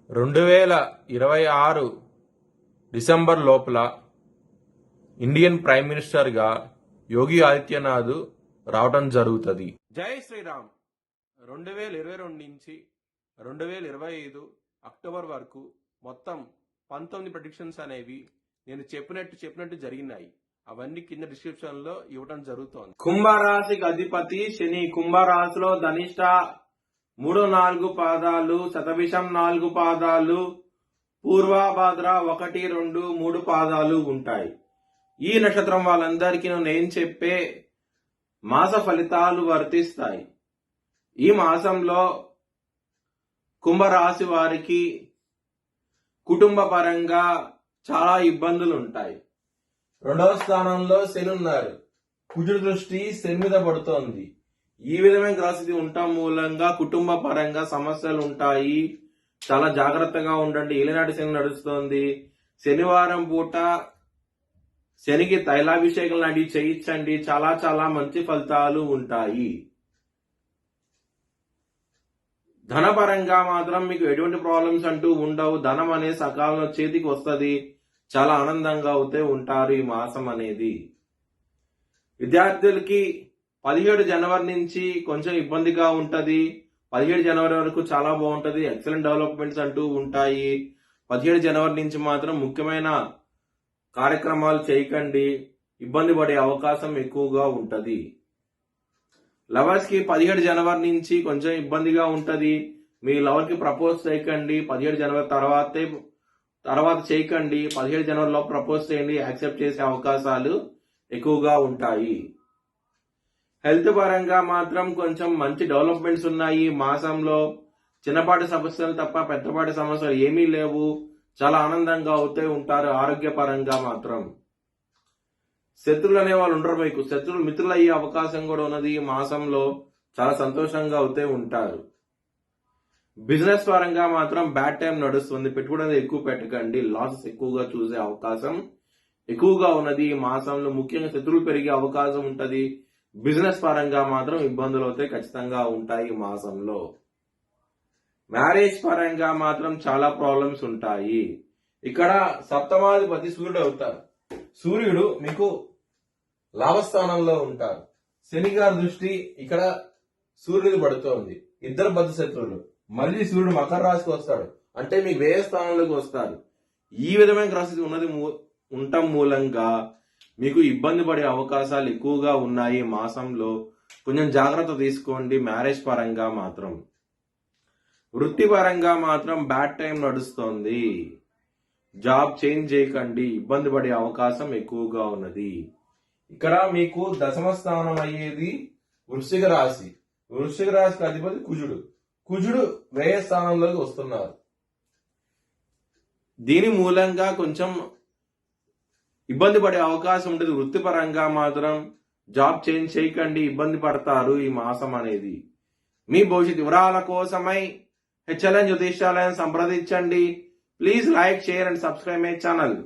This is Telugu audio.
2026 డిసెంబర్ లోపల ఇండియన్ ప్రైమ్ మినిస్టర్గా యోగి ఆదిత్యనాథ్ రావటం జరుగుతుంది. జై శ్రీరామ్. 2022 నుంచి 2025 అక్టోబర్ వరకు మొత్తం 19 ప్రెడిక్షన్స్ అనేవి నేను చెప్పినట్టు జరిగినాయి. అవన్నీ కింద డిస్క్రిప్షన్ లో ఇవ్వటం జరుగుతోంది. కుంభరాశికి అధిపతి శని. కుంభరాశిలో ధనిష్ట 3-4 పాదాలు, శతభిషం 4 పాదాలు, పూర్వభాద్ర 1-2-3 పాదాలు ఉంటాయి. ఈ నక్షత్రం వాళ్ళందరికీ నేను చెప్పే మాస ఫలితాలు వర్తిస్తాయి. ఈ మాసంలో కుంభరాశి వారికి కుటుంబ పరంగా చాలా ఇబ్బందులు ఉంటాయి. 2వ స్థానంలో శని ఉన్నారు. కుజుడి దృష్టి శని మీద పడుతోంది. ఈ విధమైన గ్రహస్థితి ఉండటం మూలంగా కుటుంబ పరంగా సమస్యలు ఉంటాయి. చాలా జాగ్రత్తగా ఉండండి. ఏలినాటి శని నడుస్తోంది. శనివారం పూట శనికి తైలాభిషేకం లాంటివి చేయించండి. చాలా చాలా మంచి ఫలితాలు ఉంటాయి. ధనపరంగా మాత్రం మీకు ఎటువంటి ప్రాబ్లమ్స్ అంటూ ఉండవు. ధనం అనేది సకాలంలో చేతికి వస్తుంది. చాలా ఆనందంగా అవుతే ఉంటారు ఈ మాసం అనేది. విద్యార్థులకి 17 జనవరి నుంచి కొంచెం ఇబ్బందిగా ఉంటది. 17 జనవరి వరకు చాలా బాగుంటది. ఎక్సలెంట్ డెవలప్మెంట్స్ అంటూ ఉంటాయి. 17 జనవరి నుంచి మాత్రం ముఖ్యమైన కార్యక్రమాలు చేయకండి. ఇబ్బంది పడే అవకాశం ఎక్కువగా ఉంటది. లవర్స్ కి 17 జనవరి నుంచి కొంచెం ఇబ్బందిగా ఉంటది. మీ లవర్ కి ప్రపోజ్ చేయకండి. 17 జనవరి తర్వాత చేయకండి. 17 జనవరిలో ప్రపోజ్ చేయండి. యాక్సెప్ట్ చేసే అవకాశాలు ఎక్కువగా ఉంటాయి. హెల్త్ పరంగా మాత్రం కొంచెం మంచి డెవలప్మెంట్స్ ఉన్నాయి. మాసంలో చిన్నపాటి సమస్యలు తప్ప పెద్దపాటి సమస్యలు ఏమీ లేవు. చాలా ఆనందంగా అవుతూ ఉంటారు. ఆరోగ్య పరంగా మాత్రం శత్రువులు అనే వాళ్ళు ఉండరు. మీకు శత్రువులు మిత్రులు అయ్యే అవకాశం కూడా ఉన్నది. ఈ మాసంలో చాలా సంతోషంగా అవుతూ ఉంటారు. బిజినెస్ పరంగా మాత్రం బ్యాడ్ టైం నడుస్తుంది. పెట్టుబడి ఎక్కువ పెట్టకండి. లాసెస్ ఎక్కువగా చూసే అవకాశం ఎక్కువగా ఉన్నది. ఈ మాసంలో ముఖ్యంగా శత్రువులు పెరిగే అవకాశం ఉంటది. బిజినెస్ పరంగా మాత్రం ఇబ్బందులు అయితే ఖచ్చితంగా ఉంటాయి ఈ మాసంలో. మ్యారేజ్ పరంగా మాత్రం చాలా ప్రాబ్లమ్స్ ఉంటాయి. ఇక్కడ సప్తమాధిపతి సూర్యుడు అవుతారు. సూర్యుడు మీకు లాభస్థానంలో ఉంటారు. శని గారి దృష్టి ఇక్కడ సూర్యుడికి పడుతోంది. ఇద్దరు బద్ధ శత్రువులు. మళ్ళీ సూర్యుడు మకర రాశికి వస్తాడు. అంటే మీకు వ్యయ స్థానంలోకి వస్తాడు. ఈ విధమైన గ్రహస్థితి ఉన్నది ఉండటం మూలంగా మీకు ఇబ్బంది పడే అవకాశాలు ఎక్కువగా ఉన్నాయి. మాసంలో కొంచెం జాగ్రత్త తీసుకోండి. మ్యారేజ్ పరంగా మాత్రం. వృత్తి పరంగా మాత్రం బ్యాడ్ టైం నడుస్తోంది. జాబ్ చేంజ్ చేయకండి. ఇబ్బంది పడే అవకాశం ఎక్కువగా ఉన్నది. ఇక్కడ మీకు దశమ స్థానం అయ్యేది వృశ్చిక రాశి. వృశ్చిక రాశికి అధిపతి కుజుడు వ్యయ స్థానంలోకి వస్తున్నారు. దీని మూలంగా కొంచెం ఇబ్బంది పడే అవకాశం ఉంటుంది. వృత్తిపరంగా మాత్రం జాబ్ చేంజ్ చేయకండి. ఇబ్బంది పడతారు ఈ మాసం అనేది. మీ భవిష్యత్ వివరాల కోసమై HLN జ్యోతిష్యాలయం సంప్రదించండి. Please like, share and subscribe my channel.